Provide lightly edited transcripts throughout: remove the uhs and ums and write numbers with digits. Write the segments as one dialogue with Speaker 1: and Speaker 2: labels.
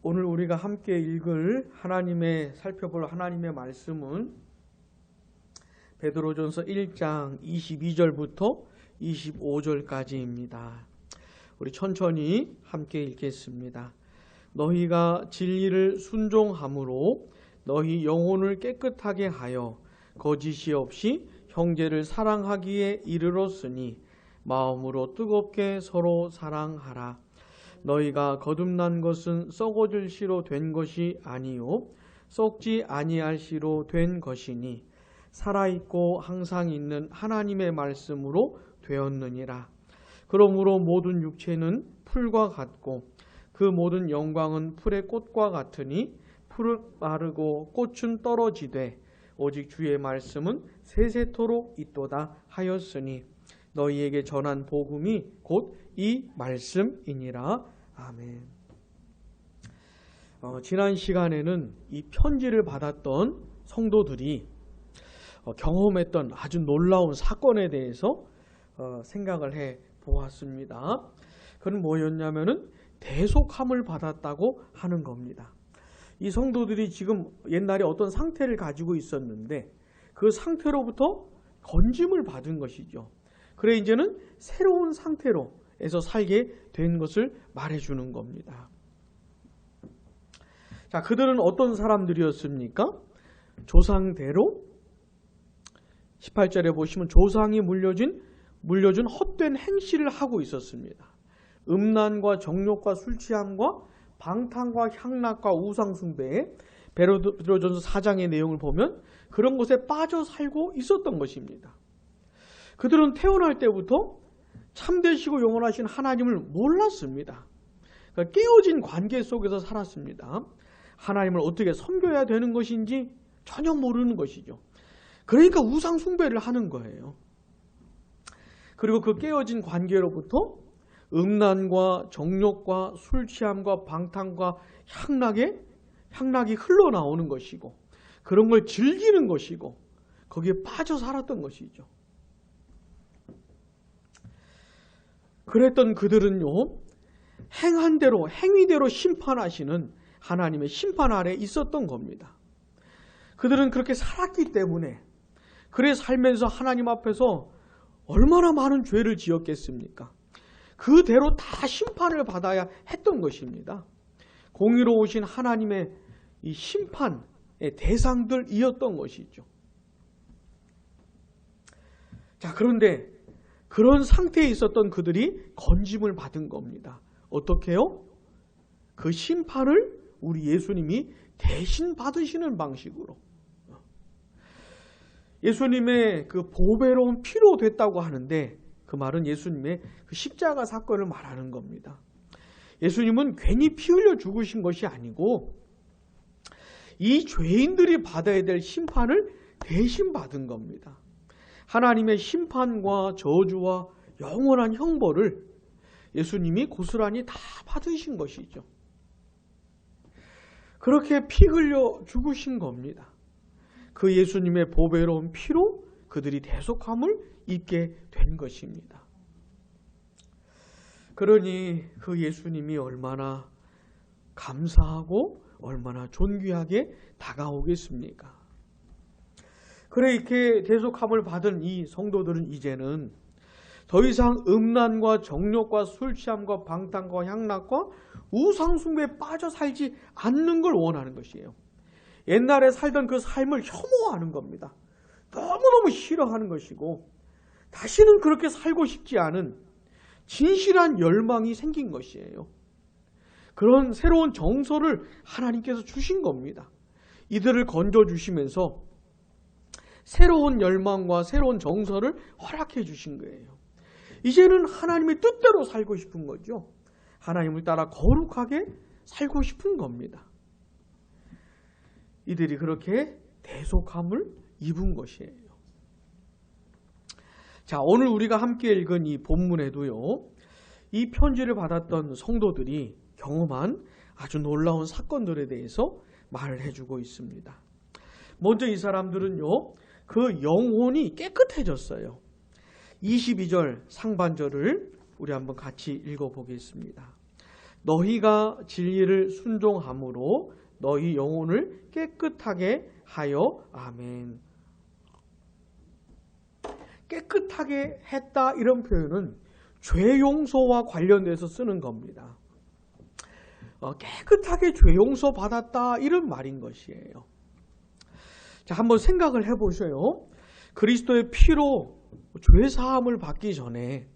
Speaker 1: 오늘 우리가 함께 살펴볼 하나님의 말씀은 베드로전서 1장 22절부터 25절까지입니다. 우리 천천히 함께 읽겠습니다. 너희가 진리를 순종함으로 너희 영혼을 깨끗하게 하여 거짓이 없이 형제를 사랑하기에 이르렀으니 마음으로 뜨겁게 서로 사랑하라. 너희가 거듭난 것은 썩어질 씨로 된 것이 아니요 썩지 아니할 씨로 된 것이니 살아있고 항상 있는 하나님의 말씀으로 되었느니라. 그러므로 모든 육체는 풀과 같고 그 모든 영광은 풀의 꽃과 같으니 풀은 마르고 꽃은 떨어지되 오직 주의 말씀은 세세토록 있도다 하였으니 너희에게 전한 복음이 곧 이 말씀이니라. 아멘. 지난 시간에는 이 편지를 받았던 성도들이 경험했던 아주 놀라운 사건에 대해서 생각을 해 보았습니다. 그건 뭐였냐면은 대속함을 받았다고 하는 겁니다. 이 성도들이 지금 옛날에 어떤 상태를 가지고 있었는데 그 상태로부터 건짐을 받은 것이죠. 그래 이제는 새로운 상태로에서 살게 된 것을 말해주는 겁니다. 자, 그들은 어떤 사람들이었습니까? 조상대로 18절에 보시면 조상이 물려준 헛된 행실을 하고 있었습니다. 음란과 정욕과 술 취함과 방탕과 향락과 우상숭배에 베드로전서 4장의 내용을 보면 그런 것에 빠져 살고 있었던 것입니다. 그들은 태어날 때부터 참되시고 영원하신 하나님을 몰랐습니다. 그러니까 깨어진 관계 속에서 살았습니다. 하나님을 어떻게 섬겨야 되는 것인지 전혀 모르는 것이죠. 그러니까 우상 숭배를 하는 거예요. 그리고 그 깨어진 관계로부터 음란과 정욕과 술 취함과 방탕과 향락이 흘러나오는 것이고 그런 걸 즐기는 것이고 거기에 빠져 살았던 것이죠. 그랬던 그들은요, 행한 대로 행위대로 심판하시는 하나님의 심판 아래 있었던 겁니다. 그들은 그렇게 살았기 때문에 그래 살면서 하나님 앞에서 얼마나 많은 죄를 지었겠습니까? 그대로 다 심판을 받아야 했던 것입니다. 공의로우신 하나님의 이 심판의 대상들이었던 것이죠. 자, 그런데 그런 상태에 있었던 그들이 건짐을 받은 겁니다. 어떻게요? 그 심판을 우리 예수님이 대신 받으시는 방식으로. 예수님의 그 보배로운 피로 됐다고 하는데 그 말은 예수님의 그 십자가 사건을 말하는 겁니다. 예수님은 괜히 피 흘려 죽으신 것이 아니고 이 죄인들이 받아야 될 심판을 대신 받은 겁니다. 하나님의 심판과 저주와 영원한 형벌을 예수님이 고스란히 다 받으신 것이죠. 그렇게 피 흘려 죽으신 겁니다. 그 예수님의 보배로운 피로 그들이 대속함을 입게 된 것입니다. 그러니 그 예수님이 얼마나 감사하고 얼마나 존귀하게 다가오겠습니까? 그래 이렇게 대속함을 받은 이 성도들은 이제는 더 이상 음란과 정욕과 술 취함과 방탕과 향락과 우상숭배에 빠져 살지 않는 걸 원하는 것이에요. 옛날에 살던 그 삶을 혐오하는 겁니다. 너무너무 싫어하는 것이고 다시는 그렇게 살고 싶지 않은 진실한 열망이 생긴 것이에요. 그런 새로운 정서를 하나님께서 주신 겁니다. 이들을 건져주시면서 새로운 열망과 새로운 정서를 허락해 주신 거예요. 이제는 하나님의 뜻대로 살고 싶은 거죠. 하나님을 따라 거룩하게 살고 싶은 겁니다. 이들이 그렇게 대속함을 입은 것이에요. 자, 오늘 우리가 함께 읽은 이 본문에도요, 이 편지를 받았던 성도들이 경험한 아주 놀라운 사건들에 대해서 말을 해주고 있습니다. 먼저 이 사람들은요, 그 영혼이 깨끗해졌어요. 22절 상반절을 우리 한번 같이 읽어보겠습니다. 너희가 진리를 순종함으로 너희 영혼을 깨끗하게 하여. 아멘. 깨끗하게 했다 이런 표현은 죄 용서와 관련돼서 쓰는 겁니다. 깨끗하게 죄 용서 받았다 이런 말인 것이에요. 자, 한번 생각을 해보셔요. 그리스도의 피로 죄 사함을 받기 전에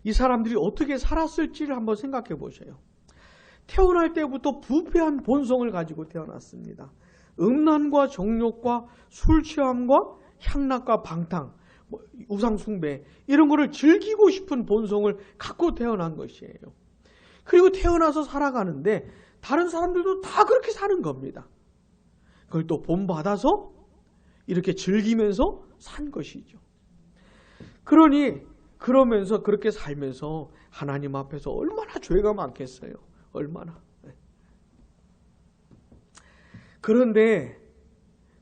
Speaker 1: 이 사람들이 어떻게 살았을지를 한번 생각해 보셔요. 태어날 때부터 부패한 본성을 가지고 태어났습니다. 음란과 정욕과 술 취함과 향락과 방탕, 우상 숭배 이런 거를 즐기고 싶은 본성을 갖고 태어난 것이에요. 그리고 태어나서 살아가는데 다른 사람들도 다 그렇게 사는 겁니다. 그걸 또 본받아서 이렇게 즐기면서 산 것이죠. 그러면서 그렇게 살면서 하나님 앞에서 얼마나 죄가 많겠어요. 얼마나. 그런데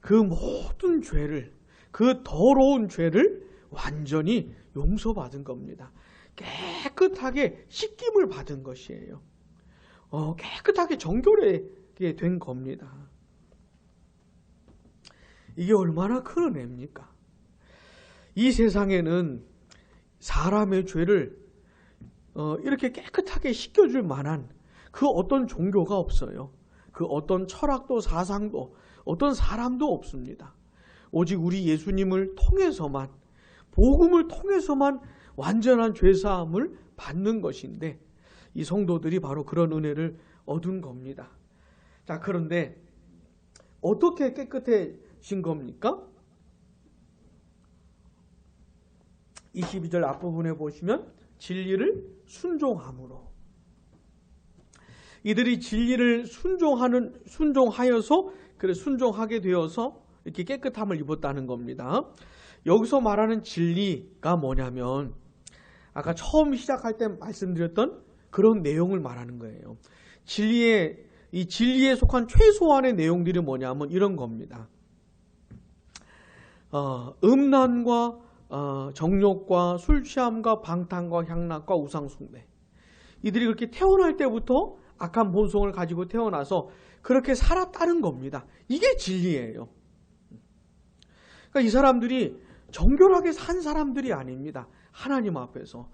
Speaker 1: 그 모든 죄를, 그 더러운 죄를 완전히 용서받은 겁니다. 깨끗하게 씻김을 받은 것이에요. 깨끗하게 정결하게 된 겁니다. 이게 얼마나 큰 은혜입니까? 이 세상에는 사람의 죄를 이렇게 깨끗하게 씻겨줄 만한 그 어떤 종교가 없어요. 그 어떤 철학도 사상도 어떤 사람도 없습니다. 오직 우리 예수님을 통해서만, 복음을 통해서만 완전한 죄사함을 받는 것인데 이 성도들이 바로 그런 은혜를 얻은 겁니다. 자, 그런데 어떻게 깨끗해진 겁니까? 22절 앞부분에 보시면 진리를 순종함으로. 이들이 진리를 순종하여서, 순종하게 되어서 이렇게 깨끗함을 입었다는 겁니다. 여기서 말하는 진리가 뭐냐면 아까 처음 시작할 때 말씀드렸던 그런 내용을 말하는 거예요. 이 진리에 속한 최소한의 내용들이 뭐냐면 이런 겁니다. 음란과 정욕과 술 취함과 방탕과 향락과 우상 숭배. 이들이 그렇게 태어날 때부터 악한 본성을 가지고 태어나서 그렇게 살았다는 겁니다. 이게 진리예요. 그러니까 이 사람들이 정결하게 산 사람들이 아닙니다. 하나님 앞에서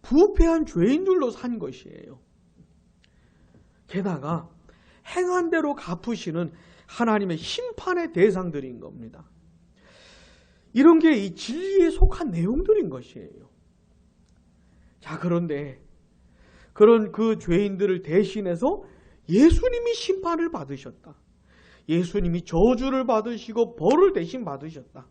Speaker 1: 부패한 죄인들로 산 것이에요. 게다가 행한 대로 갚으시는 하나님의 심판의 대상들인 겁니다. 이런 게 이 진리에 속한 내용들인 것이에요. 자, 그런데 그런 그 죄인들을 대신해서 예수님이 심판을 받으셨다. 예수님이 저주를 받으시고 벌을 대신 받으셨다.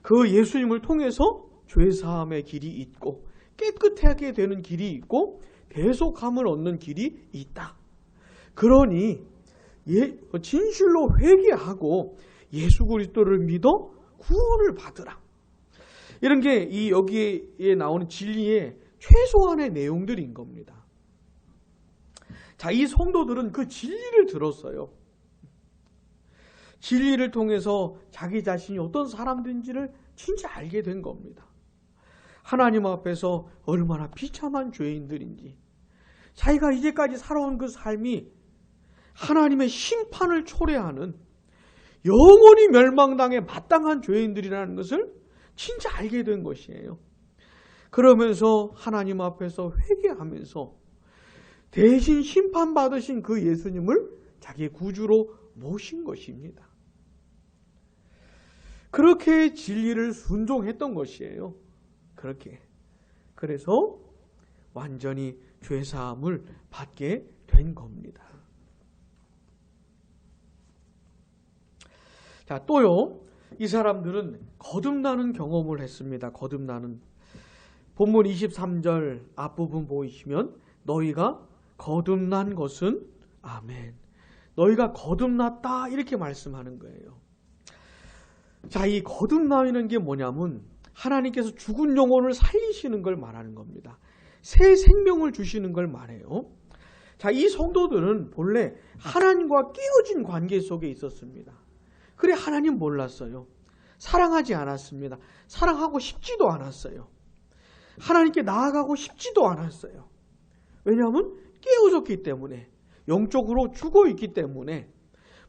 Speaker 1: 그 예수님을 통해서 죄사함의 길이 있고 깨끗하게 되는 길이 있고 대속함을 얻는 길이 있다. 그러니 진실로 회개하고 예수 그리스도를 믿어 구원을 받으라. 이런 게 여기에 나오는 진리의 최소한의 내용들인 겁니다. 자, 이 성도들은 그 진리를 들었어요. 진리를 통해서 자기 자신이 어떤 사람들인지를 진짜 알게 된 겁니다. 하나님 앞에서 얼마나 비참한 죄인들인지, 자기가 이제까지 살아온 그 삶이 하나님의 심판을 초래하는 영원히 멸망당에 마땅한 죄인들이라는 것을 진짜 알게 된 것이에요. 그러면서 하나님 앞에서 회개하면서 대신 심판받으신 그 예수님을 자기의 구주로 모신 것입니다. 그렇게 진리를 순종했던 것이에요. 그렇게. 그래서 완전히 죄사함을 받게 된 겁니다. 자, 또요. 이 사람들은 거듭나는 경험을 했습니다. 거듭나는. 본문 23절 앞부분 보이시면 너희가 거듭난 것은 아멘. 너희가 거듭났다 이렇게 말씀하는 거예요. 자, 이 거듭나는 게 뭐냐면 하나님께서 죽은 영혼을 살리시는 걸 말하는 겁니다. 새 생명을 주시는 걸 말해요. 자, 이 성도들은 본래 하나님과 끼어진 관계 속에 있었습니다. 그래 하나님 몰랐어요. 사랑하지 않았습니다. 사랑하고 싶지도 않았어요. 하나님께 나아가고 싶지도 않았어요. 왜냐하면 깨어졌기 때문에, 영적으로 죽어 있기 때문에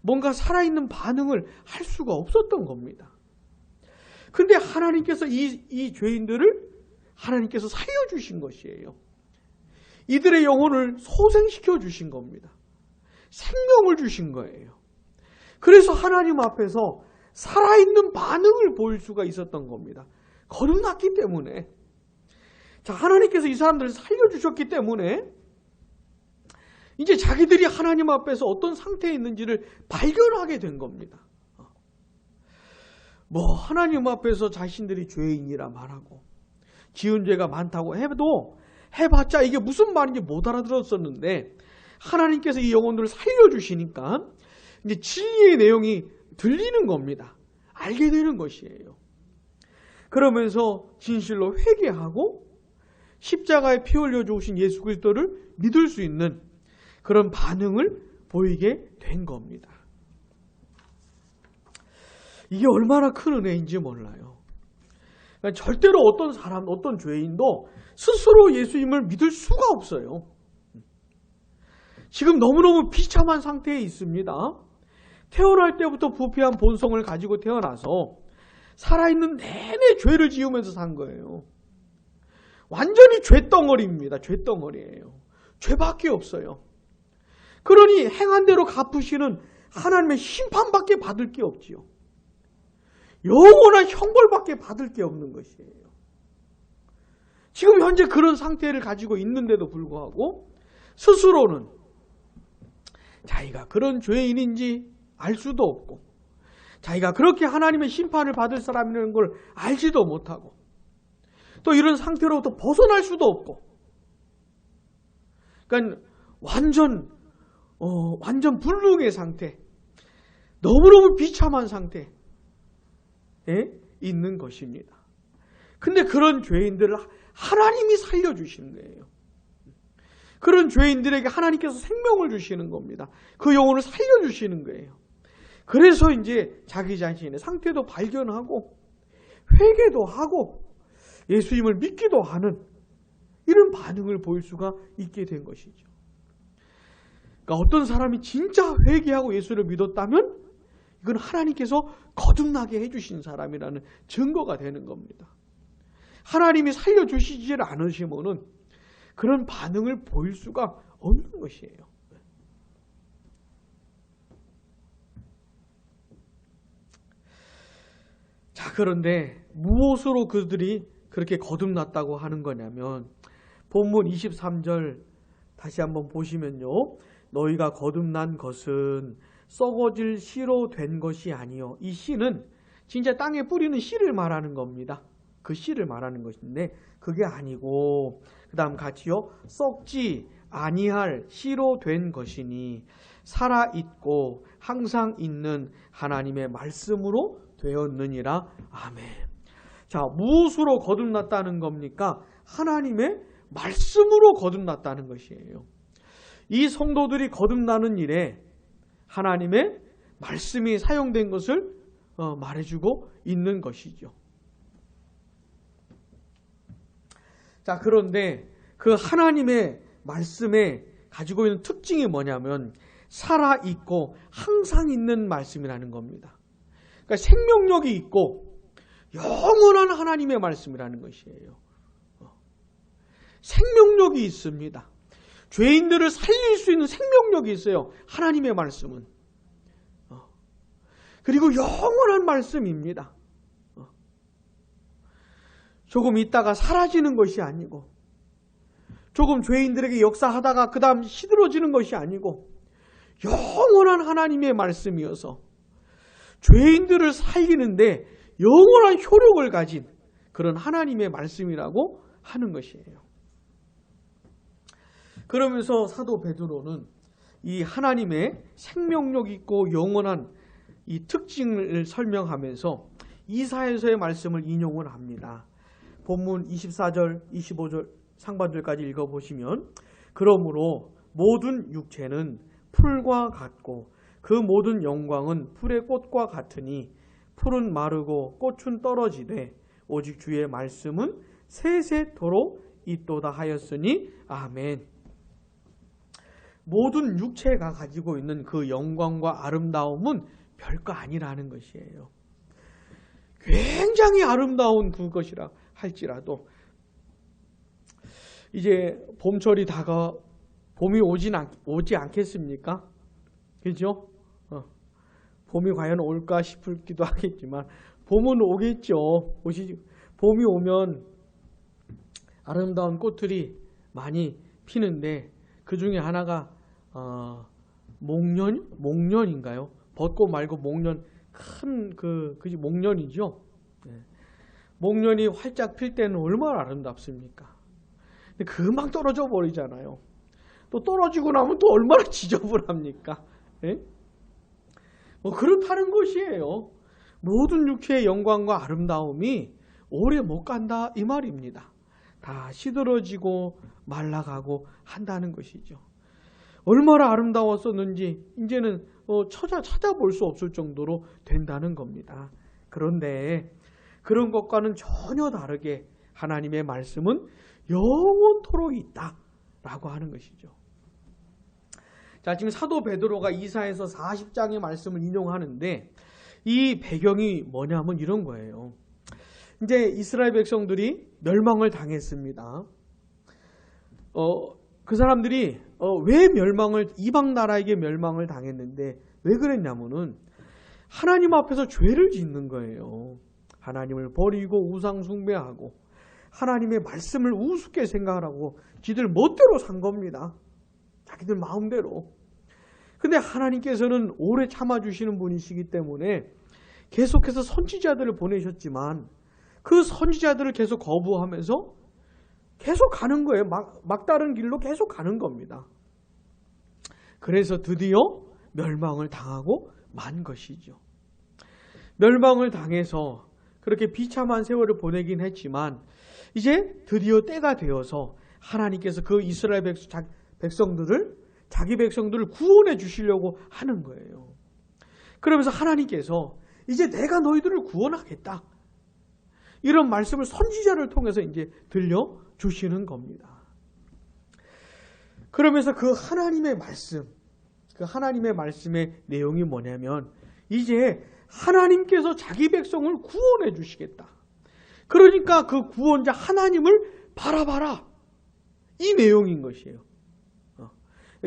Speaker 1: 뭔가 살아있는 반응을 할 수가 없었던 겁니다. 근데 하나님께서 이 죄인들을 하나님께서 살려주신 것이에요. 이들의 영혼을 소생시켜 주신 겁니다. 생명을 주신 거예요. 그래서 하나님 앞에서 살아있는 반응을 보일 수가 있었던 겁니다. 거듭났기 때문에. 자, 하나님께서 이 사람들을 살려주셨기 때문에 이제 자기들이 하나님 앞에서 어떤 상태에 있는지를 발견하게 된 겁니다. 하나님 앞에서 자신들이 죄인이라 말하고 지은 죄가 많다고 해봤자 이게 무슨 말인지 못 알아들었었는데, 하나님께서 이 영혼들을 살려주시니까 이제 진리의 내용이 들리는 겁니다. 알게 되는 것이에요. 그러면서 진실로 회개하고 십자가에 피 흘려 죽으신 예수 그리스도를 믿을 수 있는 그런 반응을 보이게 된 겁니다. 이게 얼마나 큰 은혜인지 몰라요. 그러니까 절대로 어떤 사람, 어떤 죄인도 스스로 예수님을 믿을 수가 없어요. 지금 너무너무 비참한 상태에 있습니다. 태어날 때부터 부패한 본성을 가지고 태어나서 살아있는 내내 죄를 지으면서 산 거예요. 완전히 죄덩어리입니다. 죄덩어리예요. 죄밖에 없어요. 그러니 행한 대로 갚으시는 하나님의 심판밖에 받을 게 없지요. 영원한 형벌밖에 받을 게 없는 것이에요. 지금 현재 그런 상태를 가지고 있는데도 불구하고 스스로는 자기가 그런 죄인인지 알 수도 없고, 자기가 그렇게 하나님의 심판을 받을 사람이라는 걸 알지도 못하고, 또 이런 상태로부터 벗어날 수도 없고, 그러니까 완전 불능의 상태, 너무너무 비참한 상태에 있는 것입니다. 근데 그런 죄인들을 하나님이 살려주시는 거예요. 그런 죄인들에게 하나님께서 생명을 주시는 겁니다. 그 영혼을 살려주시는 거예요. 그래서 이제 자기 자신의 상태도 발견하고 회개도 하고 예수님을 믿기도 하는 이런 반응을 보일 수가 있게 된 것이죠. 그러니까 어떤 사람이 진짜 회개하고 예수를 믿었다면 이건 하나님께서 거듭나게 해주신 사람이라는 증거가 되는 겁니다. 하나님이 살려주시지 않으시면은 그런 반응을 보일 수가 없는 것이에요. 자, 그런데 무엇으로 그들이 그렇게 거듭났다고 하는 거냐면, 본문 23절 다시 한번 보시면요, 너희가 거듭난 것은 썩어질 씨로 된 것이 아니요. 이 씨는 진짜 땅에 뿌리는 씨를 말하는 겁니다. 그 씨를 말하는 것인데 그게 아니고, 그 다음 같이요, 썩지 아니할 씨로 된 것이니 살아있고 항상 있는 하나님의 말씀으로 되었느니라. 아멘. 자, 무엇으로 거듭났다는 겁니까? 하나님의 말씀으로 거듭났다는 것이에요. 이 성도들이 거듭나는 일에 하나님의 말씀이 사용된 것을 말해주고 있는 것이죠. 자, 그런데 그 하나님의 말씀에 가지고 있는 특징이 뭐냐면 살아있고 항상 있는 말씀이라는 겁니다. 그러니까 생명력이 있고 영원한 하나님의 말씀이라는 것이에요. 생명력이 있습니다. 죄인들을 살릴 수 있는 생명력이 있어요. 하나님의 말씀은. 그리고 영원한 말씀입니다. 조금 있다가 사라지는 것이 아니고, 조금 죄인들에게 역사하다가 그 다음 시들어지는 것이 아니고, 영원한 하나님의 말씀이어서 죄인들을 살리는데 영원한 효력을 가진 그런 하나님의 말씀이라고 하는 것이에요. 그러면서 사도 베드로는 이 하나님의 생명력 있고 영원한 이 특징을 설명하면서 이사야서의 말씀을 인용을 합니다. 본문 24절, 25절 상반절까지 읽어보시면, 그러므로 모든 육체는 풀과 같고 그 모든 영광은 풀의 꽃과 같으니 풀은 마르고 꽃은 떨어지되 오직 주의 말씀은 세세토록 있도다 하였으니 아멘. 모든 육체가 가지고 있는 그 영광과 아름다움은 별거 아니라는 것이에요. 굉장히 아름다운 그것이라 할지라도 이제 봄철이 봄이 오지 않겠습니까? 그죠? 봄이 과연 올까 싶기도 하겠지만 봄은 오겠죠. 봄이 오면 아름다운 꽃들이 많이 피는데 그 중에 하나가 목련인가요? 벚꽃 말고 목련, 그게 목련이죠. 목련이 활짝 필 때는 얼마나 아름답습니까? 근데 금방 떨어져 버리잖아요. 또 떨어지고 나면 또 얼마나 지저분합니까? 그렇다는 것이에요. 모든 육체의 영광과 아름다움이 오래 못 간다 이 말입니다. 다 시들어지고 말라가고 한다는 것이죠. 얼마나 아름다웠었는지 이제는 찾아볼 수 없을 정도로 된다는 겁니다. 그런데 그런 것과는 전혀 다르게 하나님의 말씀은 영원토록 있다라고 하는 것이죠. 자, 지금 사도 베드로가 이사야서 40장의 말씀을 인용하는데 이 배경이 뭐냐면 이런 거예요. 이제 이스라엘 백성들이 멸망을 당했습니다. 그 사람들이 왜 이방 나라에게 멸망을 당했는데 왜 그랬냐면은 하나님 앞에서 죄를 짓는 거예요. 하나님을 버리고 우상 숭배하고 하나님의 말씀을 우습게 생각하고 지들 멋대로 산 겁니다. 자기들 마음대로. 근데 하나님께서는 오래 참아주시는 분이시기 때문에 계속해서 선지자들을 보내셨지만 그 선지자들을 계속 거부하면서 계속 가는 거예요. 막다른 길로 계속 가는 겁니다. 그래서 드디어 멸망을 당하고 만 것이죠. 멸망을 당해서 그렇게 비참한 세월을 보내긴 했지만 이제 드디어 때가 되어서 하나님께서 그 이스라엘 자기 백성들을 구원해 주시려고 하는 거예요. 그러면서 하나님께서 이제 내가 너희들을 구원하겠다. 이런 말씀을 선지자를 통해서 이제 들려주시는 겁니다. 그러면서 그 하나님의 말씀의 내용이 뭐냐면 이제 하나님께서 자기 백성을 구원해 주시겠다. 그러니까 그 구원자 하나님을 바라봐라. 이 내용인 것이에요.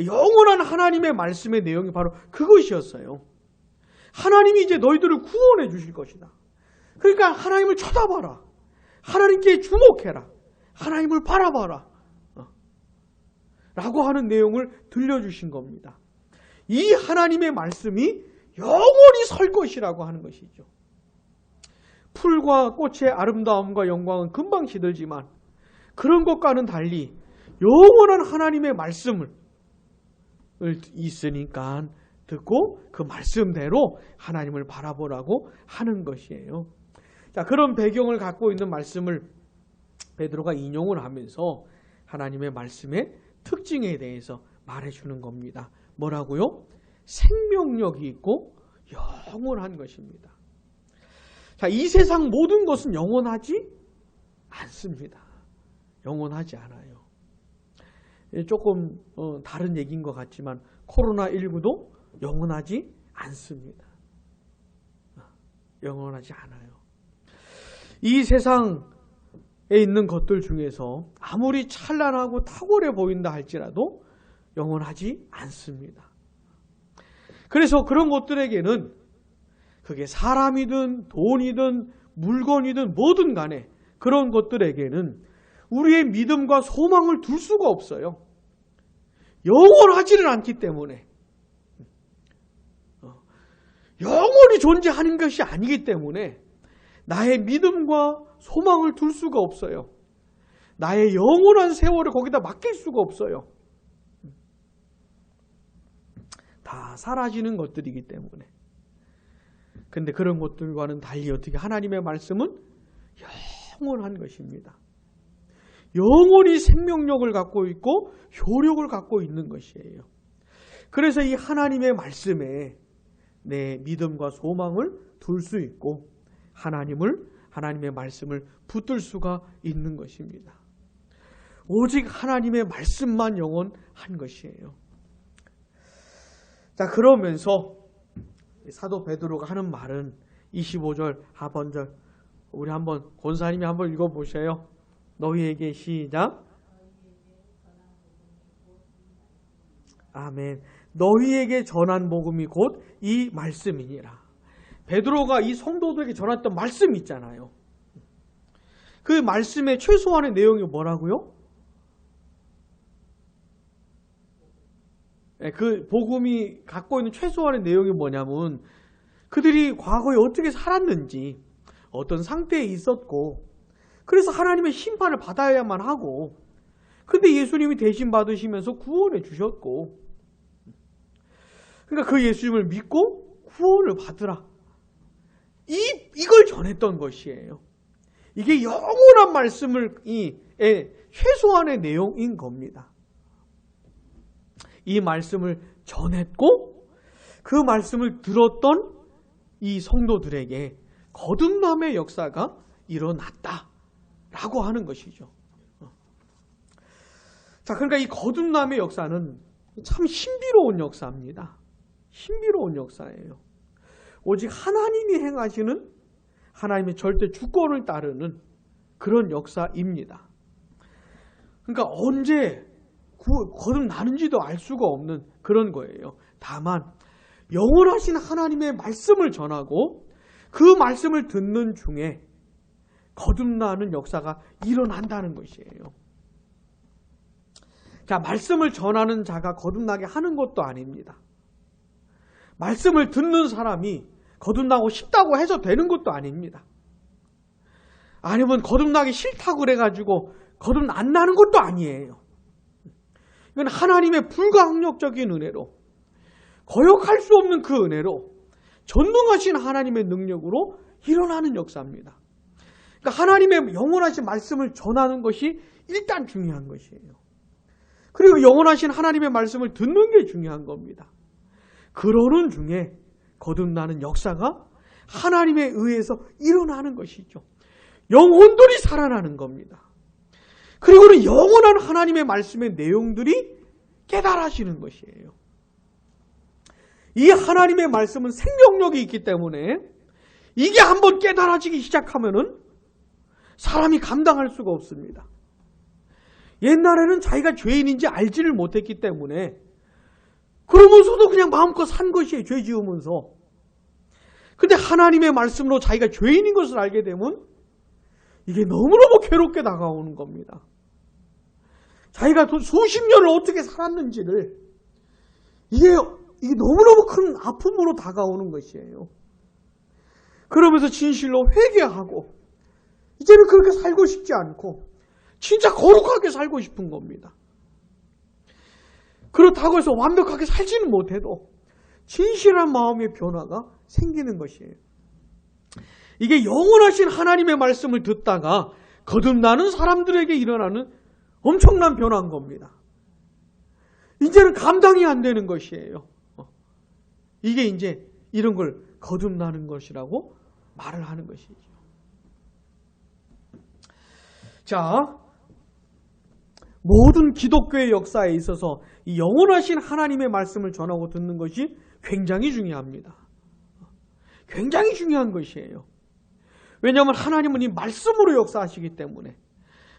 Speaker 1: 영원한 하나님의 말씀의 내용이 바로 그것이었어요. 하나님이 이제 너희들을 구원해 주실 것이다. 그러니까 하나님을 쳐다봐라. 하나님께 주목해라. 하나님을 바라봐라. 라고 하는 내용을 들려주신 겁니다. 이 하나님의 말씀이 영원히 설 것이라고 하는 것이죠. 풀과 꽃의 아름다움과 영광은 금방 시들지만 그런 것과는 달리 영원한 하나님의 말씀을 있으니까 듣고 그 말씀대로 하나님을 바라보라고 하는 것이에요. 자, 그런 배경을 갖고 있는 말씀을 베드로가 인용을 하면서 하나님의 말씀의 특징에 대해서 말해주는 겁니다. 뭐라고요? 생명력이 있고 영원한 것입니다. 자, 이 세상 모든 것은 영원하지 않습니다. 영원하지 않아요. 조금 다른 얘기인 것 같지만 코로나19도 영원하지 않습니다. 영원하지 않아요. 이 세상에 있는 것들 중에서 아무리 찬란하고 탁월해 보인다 할지라도 영원하지 않습니다. 그래서 그런 것들에게는 그게 사람이든 돈이든 물건이든 뭐든 간에 그런 것들에게는 우리의 믿음과 소망을 둘 수가 없어요. 영원하지는 않기 때문에. 영원히 존재하는 것이 아니기 때문에 나의 믿음과 소망을 둘 수가 없어요. 나의 영원한 세월을 거기다 맡길 수가 없어요. 다 사라지는 것들이기 때문에. 근데 그런 것들과는 달리 어떻게 하나님의 말씀은 영원한 것입니다. 영원히 생명력을 갖고 있고 효력을 갖고 있는 것이에요. 그래서 이 하나님의 말씀에 내 믿음과 소망을 둘 수 있고 하나님의 말씀을 붙들 수가 있는 것입니다. 오직 하나님의 말씀만 영원한 것이에요. 자, 그러면서 사도 베드로가 하는 말은 25절 하반절 우리 한번 권사님이 한번 읽어보세요. 너희에게 시작. 아멘. 너희에게 전한 복음이 곧 이 말씀이니라. 베드로가 이 성도들에게 전했던 말씀이 있잖아요. 그 말씀의 최소한의 내용이 뭐라고요? 그 복음이 갖고 있는 최소한의 내용이 뭐냐면 그들이 과거에 어떻게 살았는지, 어떤 상태에 있었고, 그래서 하나님의 심판을 받아야만 하고, 근데 예수님이 대신 받으시면서 구원해 주셨고, 그러니까 그 예수님을 믿고 구원을 받으라. 이걸 전했던 것이에요. 이게 영원한 말씀을 최소한의 내용인 겁니다. 이 말씀을 전했고 그 말씀을 들었던 이 성도들에게 거듭남의 역사가 일어났다라고 하는 것이죠. 자, 그러니까 이 거듭남의 역사는 참 신비로운 역사입니다. 신비로운 역사예요. 오직 하나님이 행하시는 하나님의 절대 주권을 따르는 그런 역사입니다. 그러니까 언제 거듭나는지도 알 수가 없는 그런 거예요. 다만 영원하신 하나님의 말씀을 전하고 그 말씀을 듣는 중에 거듭나는 역사가 일어난다는 것이에요. 자, 말씀을 전하는 자가 거듭나게 하는 것도 아닙니다. 말씀을 듣는 사람이 거듭나고 싶다고 해서 되는 것도 아닙니다. 아니면 거듭나기 싫다고 그래가지고 거듭 안 나는 것도 아니에요. 이건 하나님의 불가항력적인 은혜로, 거역할 수 없는 그 은혜로, 전능하신 하나님의 능력으로 일어나는 역사입니다. 그러니까 하나님의 영원하신 말씀을 전하는 것이 일단 중요한 것이에요. 그리고 영원하신 하나님의 말씀을 듣는 게 중요한 겁니다. 그러는 중에 거듭나는 역사가 하나님에 의해서 일어나는 것이죠. 영혼들이 살아나는 겁니다. 그리고는 영원한 하나님의 말씀의 내용들이 깨달아지는 것이에요. 이 하나님의 말씀은 생명력이 있기 때문에 이게 한번 깨달아지기 시작하면은 사람이 감당할 수가 없습니다. 옛날에는 자기가 죄인인지 알지를 못했기 때문에 그러면서도 그냥 마음껏 산 것이에요. 죄 지으면서. 근데 하나님의 말씀으로 자기가 죄인인 것을 알게 되면 이게 너무너무 괴롭게 다가오는 겁니다. 자기가 수십 년을 어떻게 살았는지를 이게 너무너무 큰 아픔으로 다가오는 것이에요. 그러면서 진실로 회개하고 이제는 그렇게 살고 싶지 않고 진짜 거룩하게 살고 싶은 겁니다. 그렇다고 해서 완벽하게 살지는 못해도 진실한 마음의 변화가 생기는 것이에요. 이게 영원하신 하나님의 말씀을 듣다가 거듭나는 사람들에게 일어나는 엄청난 변화인 겁니다. 이제는 감당이 안 되는 것이에요. 이게 이제 이런 걸 거듭나는 것이라고 말을 하는 것이죠. 자, 모든 기독교의 역사에 있어서 이 영원하신 하나님의 말씀을 전하고 듣는 것이 굉장히 중요합니다. 굉장히 중요한 것이에요. 왜냐하면 하나님은 이 말씀으로 역사하시기 때문에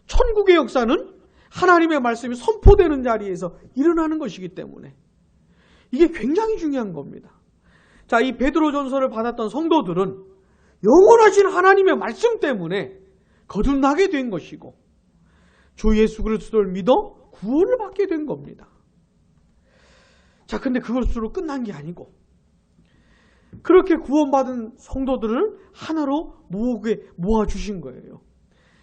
Speaker 1: 천국의 역사는 하나님의 말씀이 선포되는 자리에서 일어나는 것이기 때문에 이게 굉장히 중요한 겁니다. 자, 이 베드로전서를 받았던 성도들은 영원하신 하나님의 말씀 때문에 거듭나게 된 것이고 주 예수 그리스도를 믿어 구원을 받게 된 겁니다. 자, 근데 그것으로 끝난 게 아니고 그렇게 구원받은 성도들을 하나로 모아주신 거예요.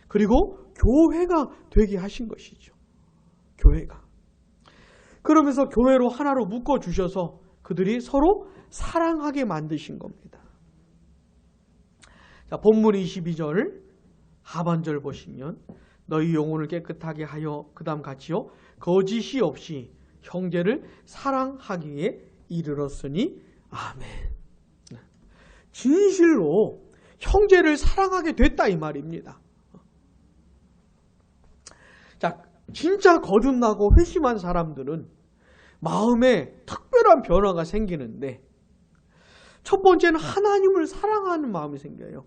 Speaker 1: 그리고 교회가 되게 하신 것이죠. 교회가. 그러면서 교회로 하나로 묶어주셔서 그들이 서로 사랑하게 만드신 겁니다. 자, 본문 22절 하반절 보시면 너희 영혼을 깨끗하게 하여 그 다음 같이요 거짓이 없이 형제를 사랑하기에 이르렀으니 아멘. 진실로 형제를 사랑하게 됐다 이 말입니다. 자, 진짜 거듭나고 회심한 사람들은 마음에 특별한 특별한 변화가 생기는데, 첫 번째는 하나님을 사랑하는 마음이 생겨요.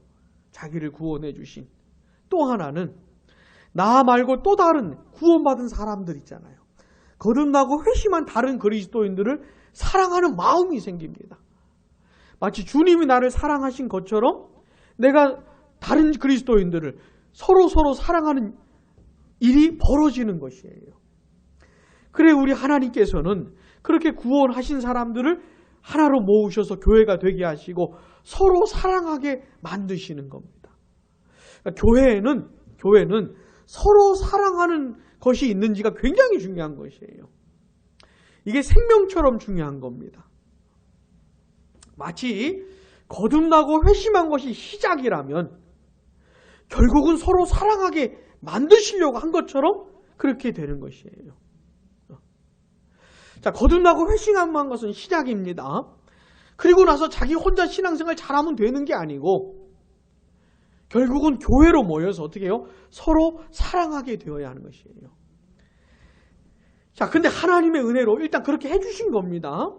Speaker 1: 자기를 구원해 주신. 또 하나는 나 말고 또 다른 구원받은 사람들 있잖아요. 거듭나고 회심한 다른 그리스도인들을 사랑하는 마음이 생깁니다. 마치 주님이 나를 사랑하신 것처럼 내가 다른 그리스도인들을 서로 사랑하는 일이 벌어지는 것이에요. 그래 우리 하나님께서는 그렇게 구원하신 사람들을 하나로 모으셔서 교회가 되게 하시고 서로 사랑하게 만드시는 겁니다. 그러니까 교회는 서로 사랑하는 것이 있는지가 굉장히 중요한 것이에요. 이게 생명처럼 중요한 겁니다. 마치 거듭나고 회심한 것이 시작이라면 결국은 서로 사랑하게 만드시려고 한 것처럼 그렇게 되는 것이에요. 자, 거듭나고 회심한 것은 시작입니다. 그리고 나서 자기 혼자 신앙생활 잘하면 되는 게 아니고 결국은 교회로 모여서 어떻게 해요? 서로 사랑하게 되어야 하는 것이에요. 자, 근데 하나님의 은혜로 일단 그렇게 해주신 겁니다.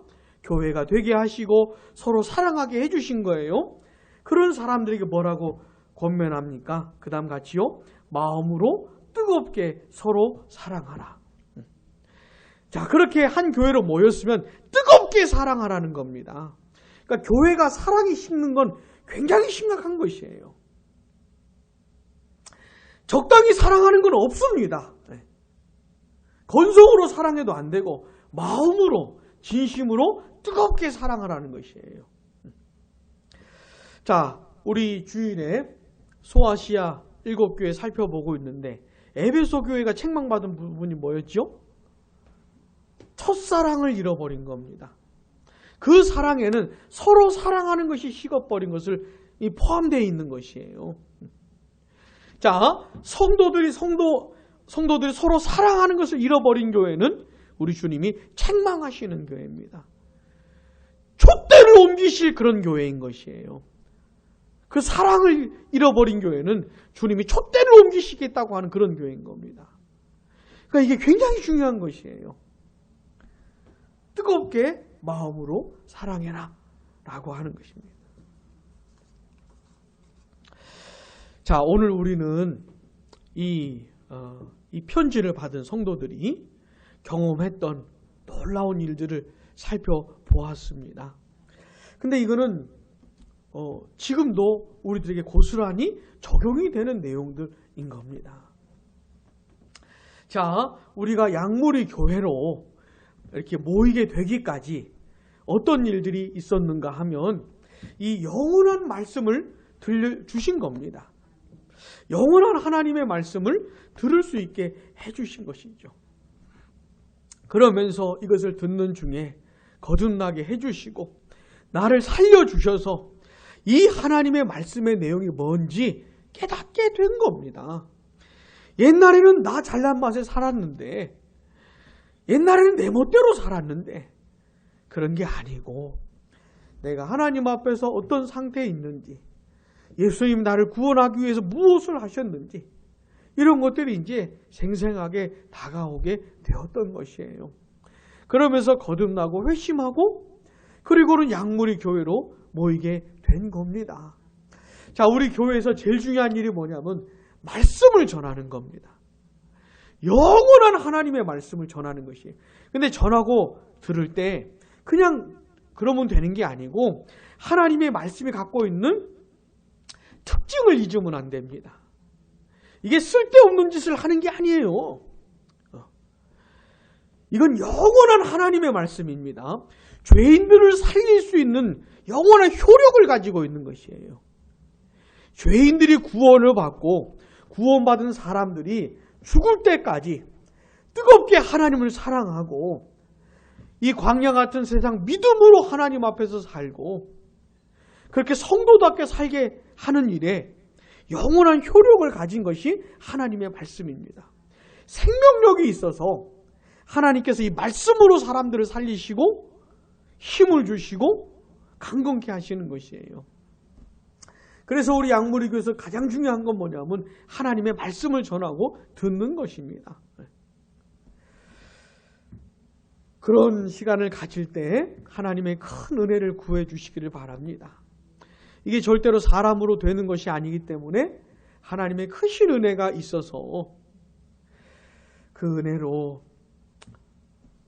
Speaker 1: 교회가 되게 하시고 서로 사랑하게 해주신 거예요. 그런 사람들에게 뭐라고 권면합니까? 그 다음 같이요. 마음으로 뜨겁게 서로 사랑하라. 자, 그렇게 한 교회로 모였으면 뜨겁게 사랑하라는 겁니다. 그러니까 교회가 사랑이 식는 건 굉장히 심각한 것이에요. 적당히 사랑하는 건 없습니다. 건성으로 사랑해도 안 되고 마음으로 진심으로 뜨겁게 사랑하라는 것이에요. 자, 우리 주일에 소아시아 7교회 살펴보고 있는데 에베소 교회가 책망받은 부분이 뭐였죠? 첫사랑을 잃어버린 겁니다. 그 사랑에는 서로 사랑하는 것이 식어버린 것을 포함되어 있는 것이에요. 자, 성도들이 서로 사랑하는 것을 잃어버린 교회는 우리 주님이 책망하시는 교회입니다. 촛대를 옮기실 그런 교회인 것이에요. 그 사랑을 잃어버린 교회는 주님이 촛대를 옮기시겠다고 하는 그런 교회인 겁니다. 그러니까 이게 굉장히 중요한 것이에요. 뜨겁게 마음으로 사랑해라 라고 하는 것입니다. 자, 오늘 우리는 이 편지를 받은 성도들이 경험했던 놀라운 일들을 살펴보았습니다. 근데 이거는 지금도 우리들에게 고스란히 적용이 되는 내용들인 겁니다. 자, 우리가 양무리 교회로 이렇게 모이게 되기까지 어떤 일들이 있었는가 하면 이 영원한 말씀을 들려주신 겁니다. 영원한 하나님의 말씀을 들을 수 있게 해주신 것이죠. 그러면서 이것을 듣는 중에 거듭나게 해주시고 나를 살려주셔서 이 하나님의 말씀의 내용이 뭔지 깨닫게 된 겁니다. 옛날에는 나 잘난 맛에 살았는데 옛날에는 내 멋대로 살았는데 그런 게 아니고 내가 하나님 앞에서 어떤 상태에 있는지 예수님 나를 구원하기 위해서 무엇을 하셨는지 이런 것들이 이제 생생하게 다가오게 되었던 것이에요. 그러면서 거듭나고 회심하고 그리고는 양무리 교회로 모이게 된 겁니다. 자, 우리 교회에서 제일 중요한 일이 뭐냐면 말씀을 전하는 겁니다. 영원한 하나님의 말씀을 전하는 것이에요. 근데 전하고 들을 때 그냥 그러면 되는 게 아니고 하나님의 말씀이 갖고 있는 특징을 잊으면 안 됩니다. 이게 쓸데없는 짓을 하는 게 아니에요. 이건 영원한 하나님의 말씀입니다. 죄인들을 살릴 수 있는 영원한 효력을 가지고 있는 것이에요. 죄인들이 구원을 받고 구원받은 사람들이 죽을 때까지 뜨겁게 하나님을 사랑하고 이 광야 같은 세상 믿음으로 하나님 앞에서 살고 그렇게 성도답게 살게 하는 일에 영원한 효력을 가진 것이 하나님의 말씀입니다. 생명력이 있어서 하나님께서 이 말씀으로 사람들을 살리시고 힘을 주시고 강건케 하시는 것이에요. 그래서 우리 양무리교에서 가장 중요한 건 뭐냐면 하나님의 말씀을 전하고 듣는 것입니다. 그런 시간을 가질 때 하나님의 큰 은혜를 구해 주시기를 바랍니다. 이게 절대로 사람으로 되는 것이 아니기 때문에 하나님의 크신 은혜가 있어서 그 은혜로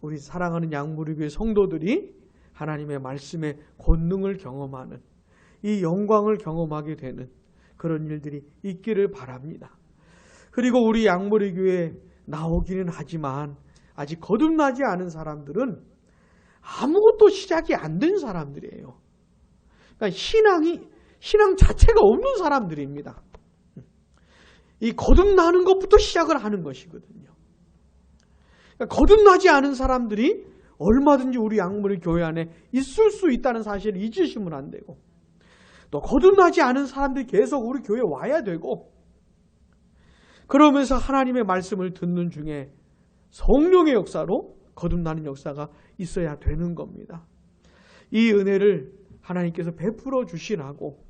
Speaker 1: 우리 사랑하는 양무리교회 성도들이 하나님의 말씀의 권능을 경험하는, 이 영광을 경험하게 되는 그런 일들이 있기를 바랍니다. 그리고 우리 양무리교회에 나오기는 하지만 아직 거듭나지 않은 사람들은 아무것도 시작이 안 된 사람들이에요. 그러니까 신앙 자체가 없는 사람들입니다. 이 거듭나는 것부터 시작을 하는 것이거든요. 그러니까 거듭나지 않은 사람들이 얼마든지 우리 양무리 교회 안에 있을 수 있다는 사실을 잊으시면 안 되고, 또 거듭나지 않은 사람들이 계속 우리 교회에 와야 되고, 그러면서 하나님의 말씀을 듣는 중에 성령의 역사로 거듭나는 역사가 있어야 되는 겁니다. 이 은혜를 하나님께서 베풀어 주시라고,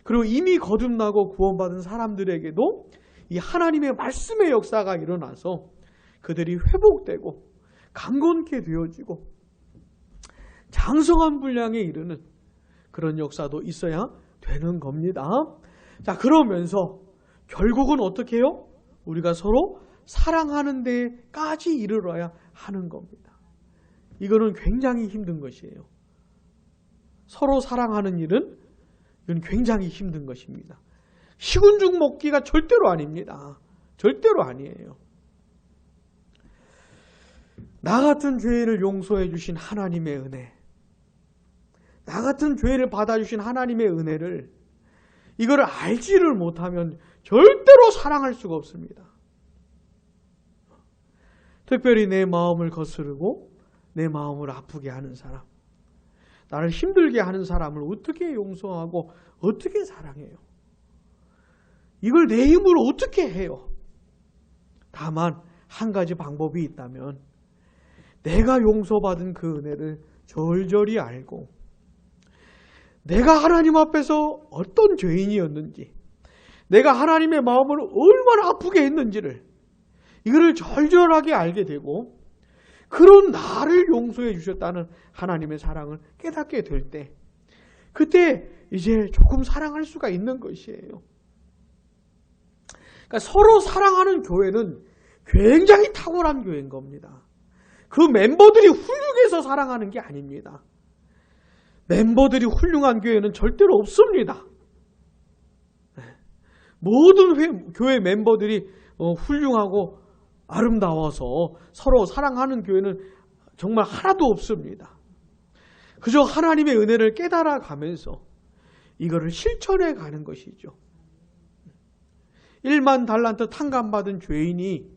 Speaker 1: 그리고 이미 거듭나고 구원받은 사람들에게도 이 하나님의 말씀의 역사가 일어나서 그들이 회복되고 강건케 되어지고 장성한 분량에 이르는 그런 역사도 있어야 되는 겁니다. 자, 그러면서 결국은 어떻게 해요? 우리가 서로 사랑하는 데까지 이르러야 하는 겁니다. 이거는 굉장히 힘든 것이에요. 서로 사랑하는 일은 이건 굉장히 힘든 것입니다. 식은 죽 먹기가 절대로 아닙니다. 절대로 아니에요. 나 같은 죄를 용서해 주신 하나님의 은혜, 나 같은 죄를 받아주신 하나님의 은혜를, 이거를 알지를 못하면 절대로 사랑할 수가 없습니다. 특별히 내 마음을 거스르고 내 마음을 아프게 하는 사람, 나를 힘들게 하는 사람을 어떻게 용서하고 어떻게 사랑해요? 이걸 내 힘으로 어떻게 해요? 다만 한 가지 방법이 있다면, 내가 용서받은 그 은혜를 절절히 알고 내가 하나님 앞에서 어떤 죄인이었는지, 내가 하나님의 마음을 얼마나 아프게 했는지를, 이거를 절절하게 알게 되고 그런 나를 용서해 주셨다는 하나님의 사랑을 깨닫게 될 때, 그때 이제 조금 사랑할 수가 있는 것이에요. 그러니까 서로 사랑하는 교회는 굉장히 탁월한 교회인 겁니다. 그 멤버들이 훌륭해서 사랑하는 게 아닙니다. 멤버들이 훌륭한 교회는 절대로 없습니다. 모든 교회 멤버들이 훌륭하고 아름다워서 서로 사랑하는 교회는 정말 하나도 없습니다. 그저 하나님의 은혜를 깨달아 가면서 이거를 실천해 가는 것이죠. 1만 달란트 탕감받은 죄인이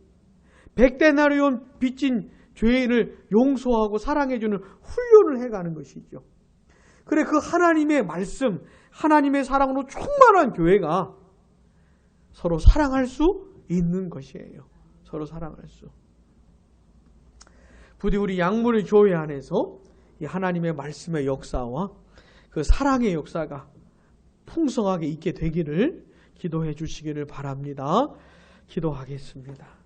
Speaker 1: 100데나리온 빚진 죄인을 용서하고 사랑해주는 훈련을 해가는 것이죠. 그래, 그 하나님의 말씀, 하나님의 사랑으로 충만한 교회가 서로 사랑할 수 있는 것이에요. 서로 사랑할 수. 부디 우리 양무리 교회 안에서 이 하나님의 말씀의 역사와 그 사랑의 역사가 풍성하게 있게 되기를 기도해 주시기를 바랍니다. 기도하겠습니다.